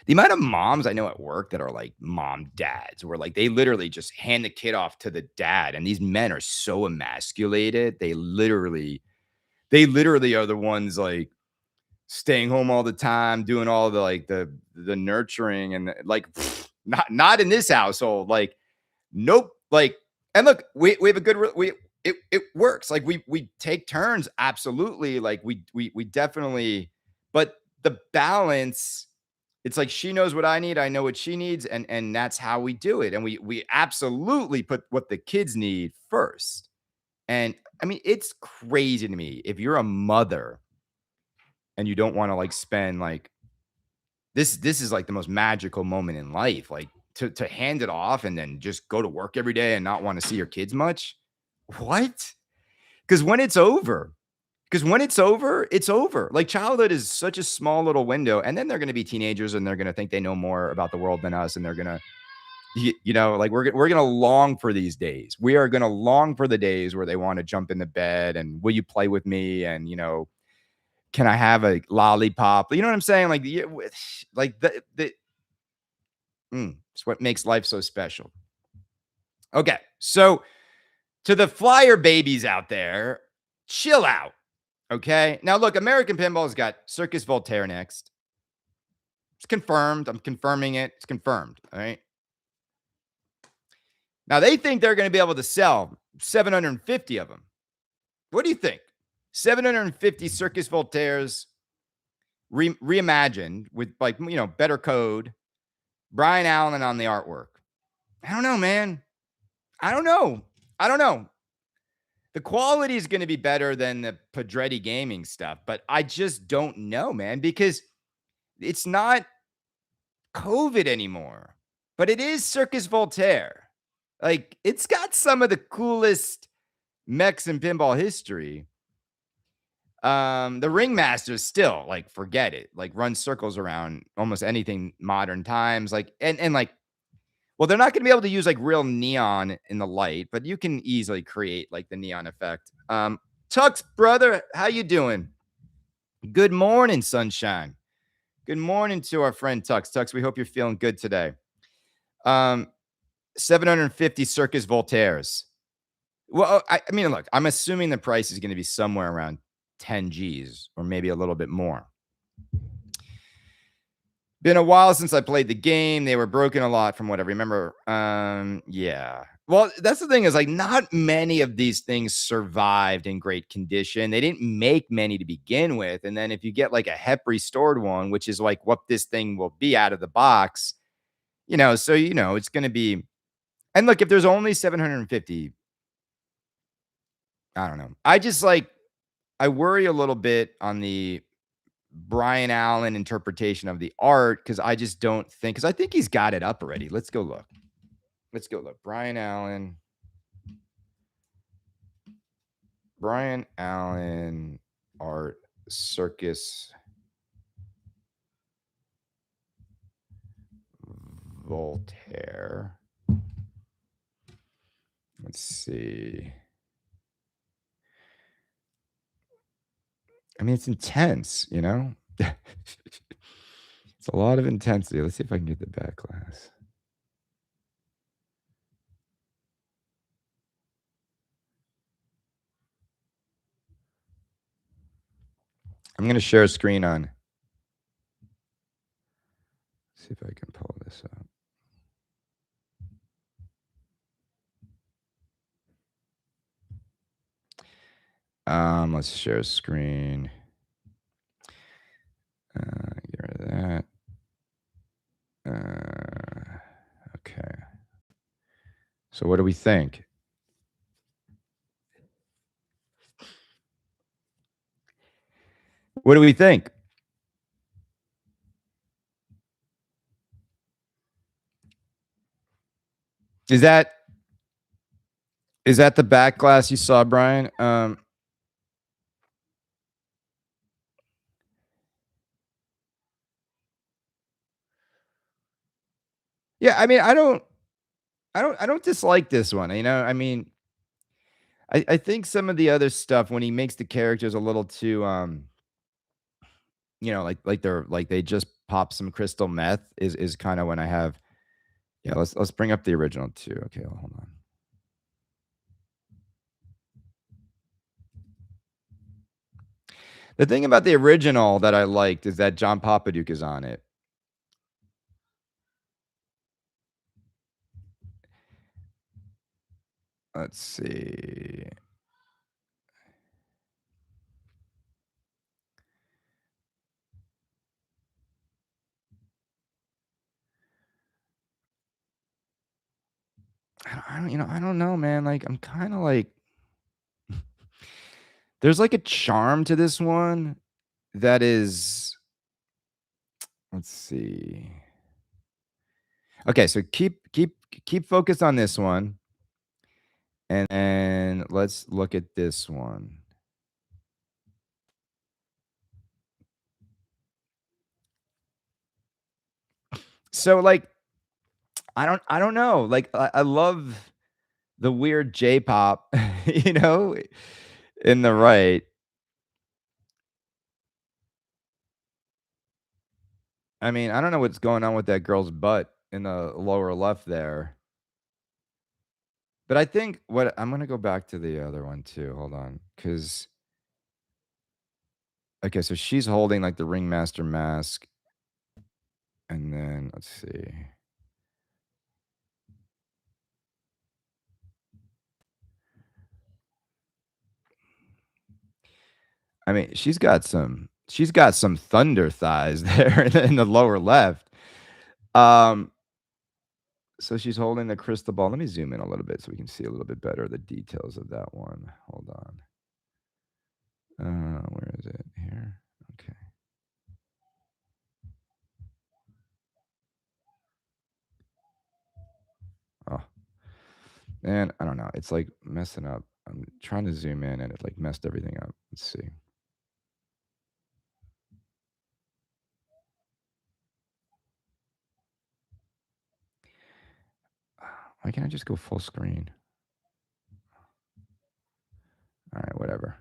The amount of moms I know at work that are like mom dads, where like they literally just hand the kid off to the dad, and these men are so emasculated. They literally are the ones like staying home all the time, doing all the like the nurturing, and like not in this household. Like, nope. Like, and look, we have a good it works. Like we take turns, absolutely. Like we definitely, but the balance. It's like she knows what I need, I know what she needs, and that's how we do it. And we absolutely put what the kids need first. And I mean, it's crazy to me if you're a mother and you don't want to like spend like this is like the most magical moment in life, like to hand it off and then just go to work every day and not want to see your kids much. What? Because when it's over, it's over. Like childhood is such a small little window, and then they're going to be teenagers and they're going to think they know more about the world than us, and they're going to, like we're going to long for these days. We are going to long for the days where they want to jump in the bed and will you play with me, and can I have a lollipop? You know what I'm saying? Like it's what makes life so special. Okay, so to the flyer babies out there, chill out. Okay. Now, look, American Pinball's got Circus Voltaire next. It's confirmed. I'm confirming it. It's confirmed. All right. Now, they think they're going to be able to sell 750 of them. What do you think? 750 Circus Voltaires reimagined with, like, better code. Brian Allen on the artwork. I don't know, man. I don't know. The quality is going to be better than the Pedretti gaming stuff, but I just don't know, man, because it's not COVID anymore, but it is Circus Voltaire. Like, it's got some of the coolest mechs in pinball history. The Ringmaster still, like, forget it. Like, runs circles around almost anything modern times. Like, and like, well, they're not going to be able to use like real neon in the light, but you can easily create like the neon effect. Tux, brother, how you doing? Good morning, sunshine. Good morning to our friend Tux. Tux, we hope you're feeling good today. 750 Circus Voltaires. Well, I mean, look, I'm assuming the price is going to be somewhere around 10 G's or maybe a little bit more. Been a while since I played the game. They were broken a lot from what I remember. Yeah. Well, that's the thing is like not many of these things survived in great condition. They didn't make many to begin with. And then if you get like a HEP restored one, which is like what this thing will be out of the box, so it's going to be. And look, if there's only 750, I don't know. I worry a little bit on the Brian Allen interpretation of the art because I just don't think, because I think he's got it up already. Let's go look. Brian Allen art circus Voltaire. Let's see. I mean, it's intense, It's a lot of intensity. Let's see if I can get the back glass. I'm going to share a screen on. See if I can pull this up. Let's share a screen. Get rid of that. Okay. So what do we think? What do we think? Is that the back glass you saw, Brian? Yeah, I mean, I don't dislike this one. I mean, I think some of the other stuff when he makes the characters a little too like they just pop some crystal meth is kind of when I have. Yeah, let's bring up the original too. Okay, hold on. The thing about the original that I liked is that John Papaduke is on it. Let's see. I don't know, man. Like, I'm kind of like, there's like a charm to this one that is, let's see. Okay, so keep focused on this one. And then let's look at this one. So like, I don't know. Like, I love the weird J-pop, in the right. I mean, I don't know what's going on with that girl's butt in the lower left there. But I think what I'm gonna go back to the other one too. Hold on, because okay, so she's holding like the ringmaster mask, and then let's see. I mean, she's got some thunder thighs there in the lower left. So she's holding the crystal ball. Let me zoom in a little bit so we can see a little bit better the details of that one. Hold on. Where is it? Here. Okay. Oh, man, I don't know. It's like messing up. I'm trying to zoom in and it like messed everything up. Let's see. Why can't I just go full screen? All right, whatever.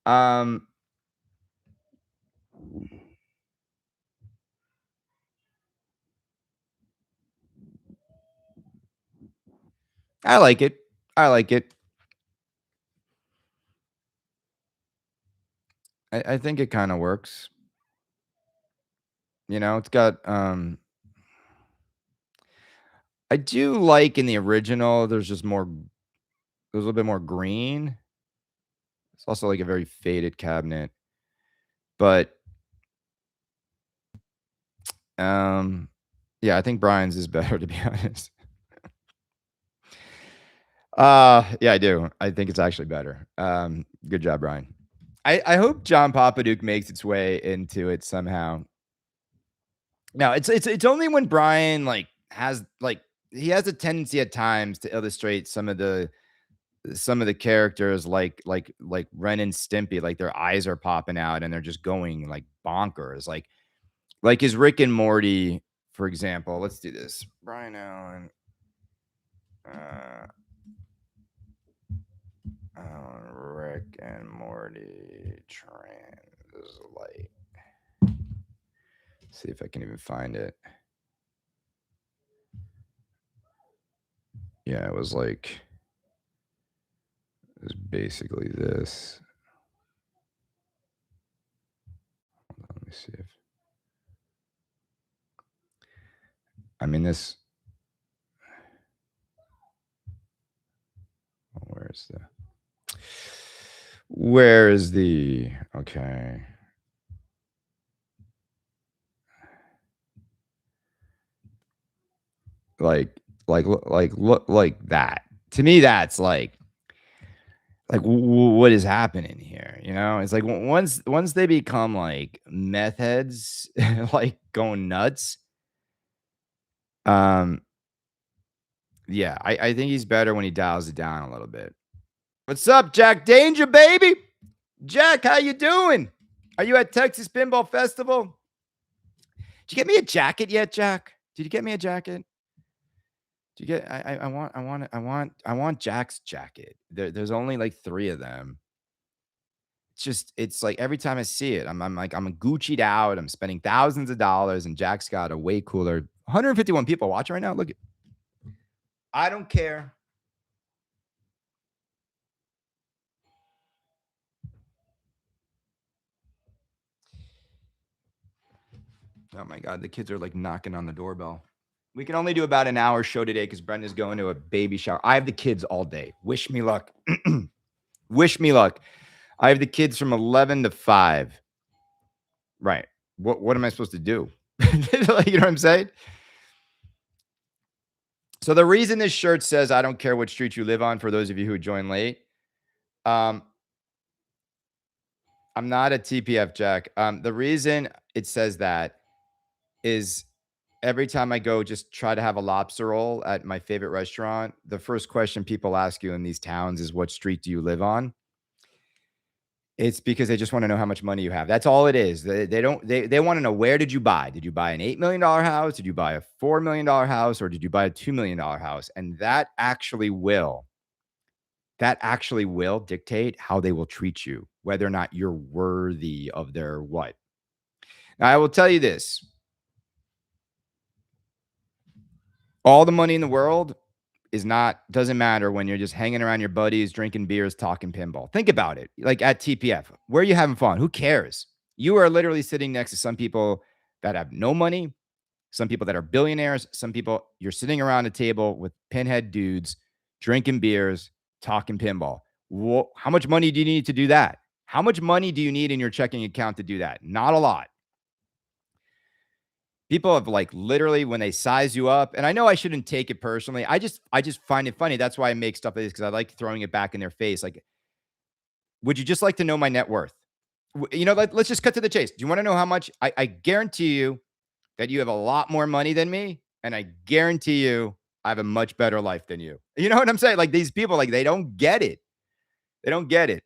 I like it. I think it kind of works. It's got I do like in the original, there's a little bit more green. It's also like a very faded cabinet. But yeah, I think Brian's is better to be honest. Yeah, I do. I think it's actually better. Good job, Brian. I hope John Papaduke makes its way into it somehow. No, it's only when Brian he has a tendency at times to illustrate some of the characters like Ren and Stimpy, like their eyes are popping out and they're just going like bonkers. Like his Rick and Morty, for example. Let's do this. Brian Allen. Rick and Morty translate. See if I can even find it. Yeah, it was basically this. Hold on, let me see if I'm in this. Where is the okay? Look like that. To me, that's like what is happening here? It's like once they become like meth heads, like going nuts. Yeah, I think he's better when he dials it down a little bit. What's up, Jack Danger, baby? Jack, how you doing? Are you at Texas Pinball Festival? Did you get me a jacket yet, Jack? Did you get me a jacket? Did you get? I want Jack's jacket. There's only like 3 of them. It's like every time I see it, I'm Gucci'd out. I'm spending thousands of dollars, and Jack's got a way cooler. 151 people watching right now. Look at. I don't care. Oh my God, the kids are like knocking on the doorbell. We can only do about an hour show today because Brenda's going to a baby shower. I have the kids all day. Wish me luck. Wish me luck. I have the kids from 11 to 5. Right. What am I supposed to do? You know what I'm saying? So the reason this shirt says I don't care what street you live on, for those of you who joined late, I'm not a TPF, Jack. The reason it says that is every time I go just try to have a lobster roll at my favorite restaurant, the first question people ask you in these towns is, what street do you live on? It's because they just want to know how much money you have. That's all it is. They want to know, where did you buy? Did you buy an $8 million house? Did you buy a $4 million house? Or did you buy a $2 million house? And that actually will dictate how they will treat you, whether or not you're worthy of their what. Now, I will tell you this. All the money in the world doesn't matter when you're just hanging around your buddies, drinking beers, talking pinball. Think about it. Like at TPF, where are you having fun? Who cares? You are literally sitting next to some people that have no money, some people that are billionaires, some people you're sitting around a table with pinhead dudes, drinking beers, talking pinball. How much money do you need to do that? How much money do you need in your checking account to do that? Not a lot. People have like literally when they size you up, and I know I shouldn't take it personally. I just find it funny. That's why I make stuff like this, because I like throwing it back in their face. Like, would you just like to know my net worth? Let's just cut to the chase. Do you want to know how much? I guarantee you that you have a lot more money than me, and I guarantee you I have a much better life than you. You know what I'm saying? Like these people, like they don't get it. They don't get it.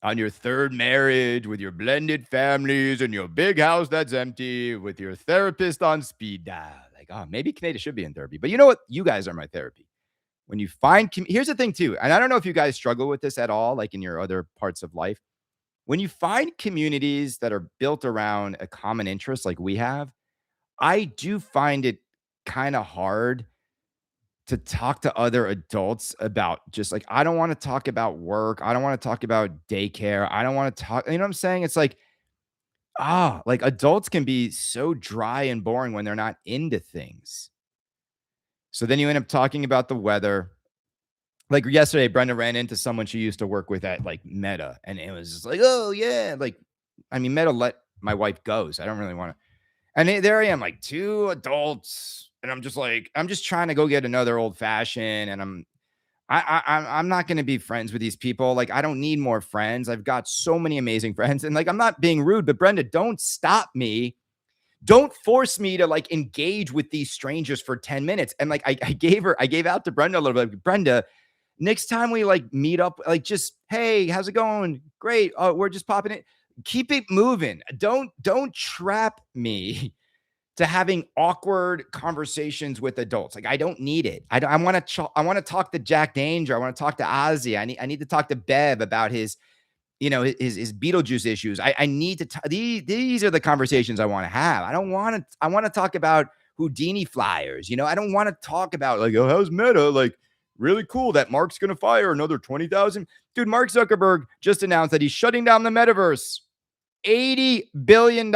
On your 3rd marriage, with your blended families and your big house that's empty, with your therapist on speed dial. Like, oh, maybe Kaneda should be in therapy. But you know what? You guys are my therapy. When you find, here's the thing too, and I don't know if you guys struggle with this at all, like in your other parts of life. When you find communities that are built around a common interest like we have, I do find it kind of hard to talk to other adults about just like, I don't want to talk about work. I don't want to talk about daycare. I don't want to talk, you know what I'm saying? It's like, Like adults can be so dry and boring when they're not into things. So then you end up talking about the weather. Like yesterday, Brenda ran into someone she used to work with at like Meta, and it was just like, oh yeah, like I mean, Meta let my wife go, so I don't really want to. And there I am, like two adults, and I'm just like, I'm just trying to go get another old fashioned, and I'm not going to be friends with these people. Like, I don't need more friends. I've got so many amazing friends, and like, I'm not being rude, but Brenda, don't stop me. Don't force me to like engage with these strangers for 10 minutes. And like, I gave out to Brenda a little bit. Like, Brenda, next time we like meet up, like just, hey, how's it going? Great. Oh, we're just popping it. Keep it moving. Don't trap me to having awkward conversations with adults. Like I don't need it. I want to I want to talk to Jack Danger. I want to talk to Ozzy. I need to talk to Bev about his his Beetlejuice issues. I need to these are the conversations I want to have. I want to talk about Houdini flyers. I don't want to talk about like, oh, how's Meta? Like really cool that Mark's going to fire another 20,000. Dude, Mark Zuckerberg just announced that he's shutting down the metaverse. $80 billion,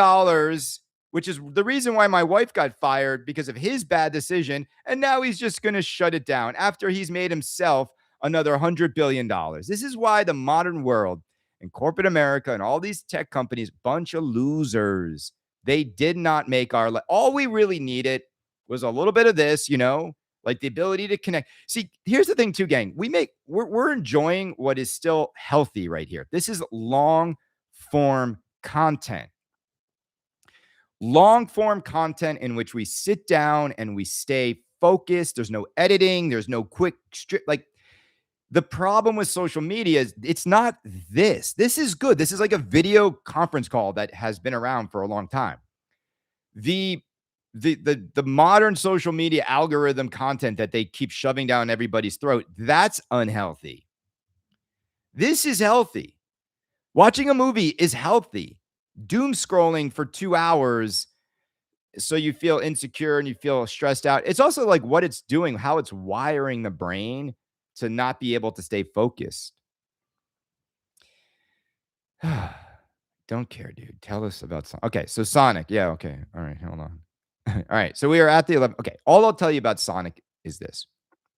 which is the reason why my wife got fired because of his bad decision. And now he's just going to shut it down after he's made himself another $100 billion. This is why the modern world and corporate America and all these tech companies, bunch of losers. They did not make our life. All we really needed was a little bit of this, like the ability to connect. See, here's the thing too, gang. We're enjoying what is still healthy right here. This is long form content. Long form content in which we sit down and we stay focused. There's no editing. There's no quick strip. Like the problem with social media is it's not this. This is good. This is like a video conference call that has been around for a long time. The modern social media algorithm content that they keep shoving down everybody's throat, that's unhealthy. This is healthy. Watching a movie is healthy. Doom scrolling for 2 hours so you feel insecure and you feel stressed out. It's also like what it's doing, how it's wiring the brain to not be able to stay focused. Don't care, dude. Tell us about Sonic. Okay, so Sonic. Yeah, okay. All right, hold on. All right, so we are at the 11. Okay, all I'll tell you about Sonic is this.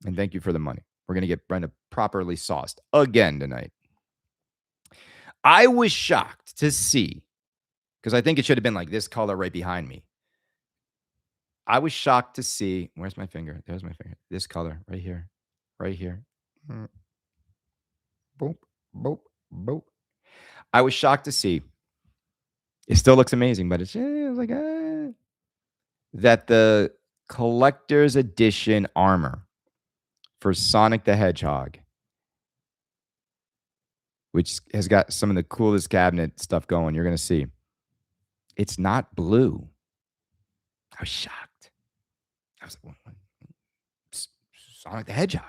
And thank you for the money. We're going to get Brenda properly sauced again tonight. I was shocked to see, because I think it should have been like this color right behind me. I was shocked to see, where's my finger? There's my finger. This color right here, right here. Boop, boop, boop. I was shocked to see. It still looks amazing, but it's like that the collector's edition armor for Sonic the Hedgehog, which has got some of the coolest cabinet stuff going. You're going to see. It's not blue. I was shocked. I was like, Sonic the Hedgehog.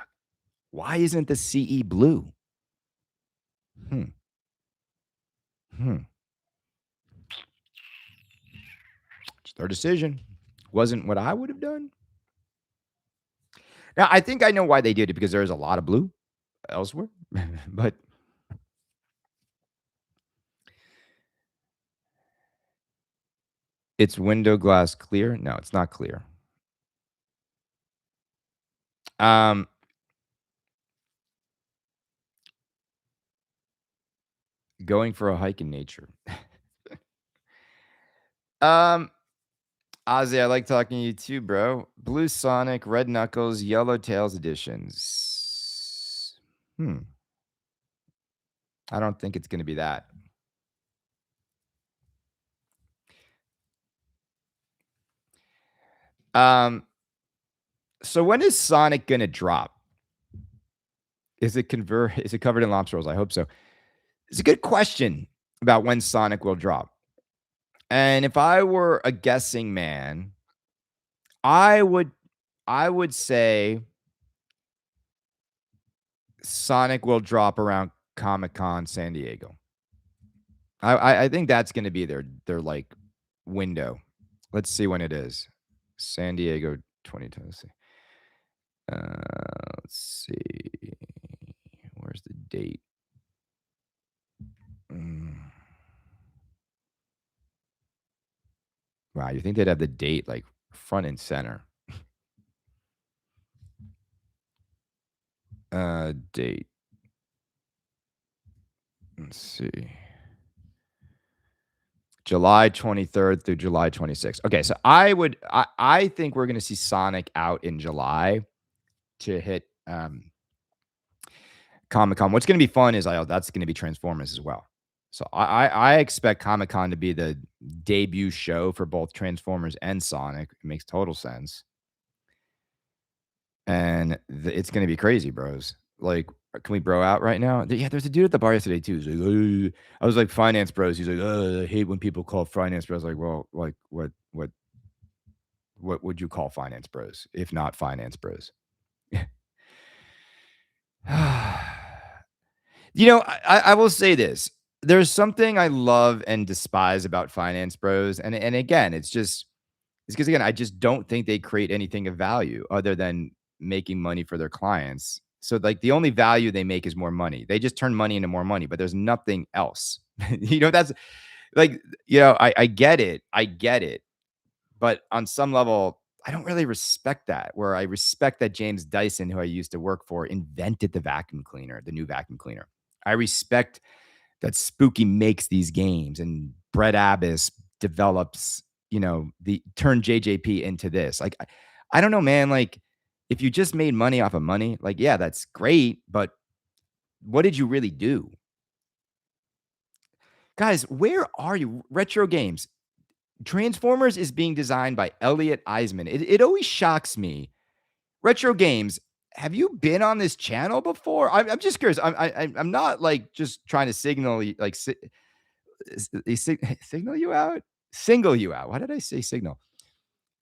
Why isn't the CE blue? It's their decision. Wasn't what I would have done. Now, I think I know why they did it, because there's a lot of blue elsewhere. But it's window glass clear. No, it's not clear. Going for a hike in nature. Ozzy, I like talking to you too, bro. Blue Sonic, Red Knuckles, Yellow Tails editions. I don't think it's going to be that. So when is Sonic going to drop? Is it covered in lobster rolls? I hope so. It's a good question about when Sonic will drop. And if I were a guessing man, I would say Sonic will drop around Comic-Con San Diego. I think that's going to be their like window. Let's see when it is. San Diego 2020. Let's see. Where's the date? Wow, you think they'd have the date like front and center? Date. Let's see. July 23rd through July 26th. Okay, so I think we're gonna see Sonic out in July to hit Comic-Con. What's gonna be fun is that's gonna be Transformers as well. So I expect Comic-Con to be the debut show for both Transformers and Sonic. It makes total sense. And it's gonna be crazy, bros. Like, can we bro out right now? Yeah, there's a dude at the bar yesterday too. He's like, I was like, finance bros. He's like, I hate when people call finance bros. Like, well, like, what would you call finance bros if not finance bros? I will say this. There's something I love and despise about finance bros, and again, it's because again, I just don't think they create anything of value other than making money for their clients. So, like, the only value they make is more money. They just turn money into more money, but there's nothing else. That's like, I get it. I get it. But on some level, I don't really respect that. Where I respect that James Dyson, who I used to work for, invented the vacuum cleaner, the new vacuum cleaner. I respect that Spooky makes these games and Brett Abbas develops, the turn JJP into this. Like, I don't know, man. Like, if you just made money off of money, like, yeah, that's great. But what did you really do? Guys, where are you? Retro games. Transformers is being designed by Elliot Eisman. It always shocks me. Retro games. Have you been on this channel before? I'm just curious. I'm not like just trying to signal like signal you out, single you out. Why did I say signal?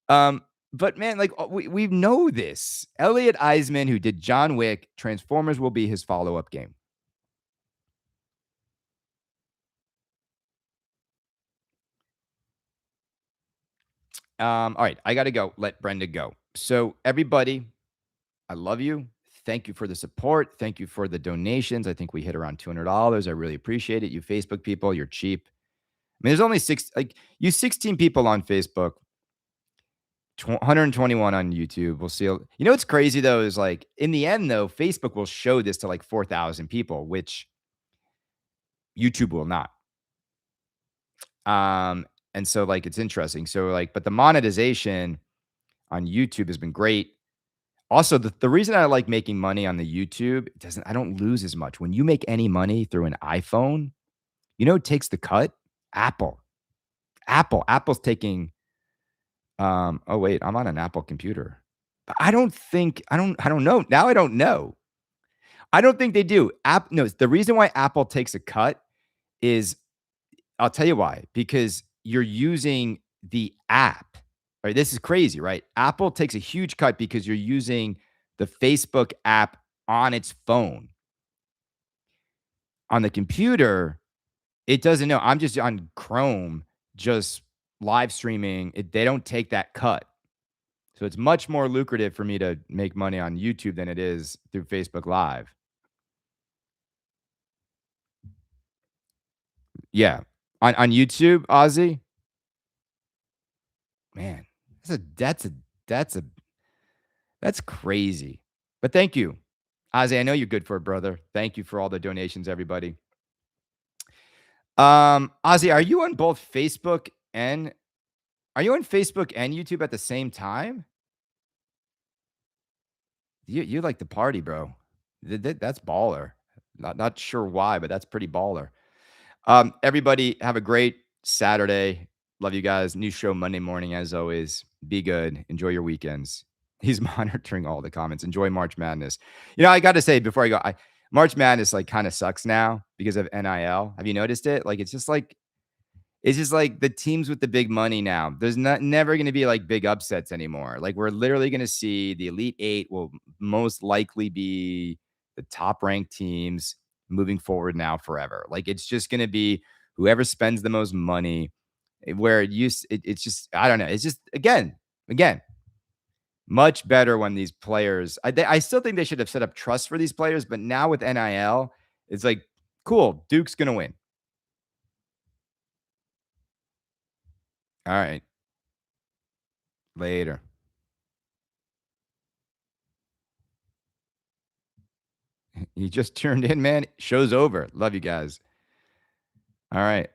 But man, like we know this. Elliot Eisman, who did John Wick, Transformers will be his follow-up game. All right, I gotta go. Let Brenda go. So everybody, I love you. Thank you for the support. Thank you for the donations. I think we hit around $200. I really appreciate it. You Facebook people, you're cheap. I mean, there's only 16 people on Facebook, 121 on YouTube. We'll see. What's crazy though is like in the end though, Facebook will show this to like 4,000 people, which YouTube will not. And so like it's interesting. So like, but the monetization on YouTube has been great. Also, the reason I like making money on the YouTube, I don't lose as much. When you make any money through an iPhone, who takes the cut? Apple. Apple's taking oh wait, I'm on an Apple computer. But I don't know. Now I don't know. I don't think they do. No, the reason why Apple takes a cut is I'll tell you why. Because you're using the app. Right? This is crazy, right? Apple takes a huge cut because you're using the Facebook app on its phone. On the computer, it doesn't know. I'm just on Chrome, just live streaming. They don't take that cut. So it's much more lucrative for me to make money on YouTube than it is through Facebook Live. Yeah. On YouTube, Ozzy? Man, that's crazy. But thank you. Ozzy, I know you're good for it, brother. Thank you for all the donations, everybody. Ozzy, are you on Facebook and YouTube at the same time? You like to party, bro. That's baller. Not sure why, but that's pretty baller. Everybody have a great Saturday. Love you guys. New show Monday morning as always. Be good. Enjoy your weekends. He's monitoring all the comments. Enjoy March Madness. I got to say before I go, March Madness like kind of sucks now because of NIL. Have you noticed it? Like it's just like the teams with the big money now. There's never going to be like big upsets anymore. Like we're literally going to see the Elite Eight will most likely be the top ranked teams moving forward now forever. Like it's just going to be whoever spends the most money. Where it's just I don't know. It's just again much better when these players. I still think they should have set up trust for these players, but now with NIL, it's like cool. Duke's going to win. All right. Later. You just turned in, man. Show's over. Love you guys. All right.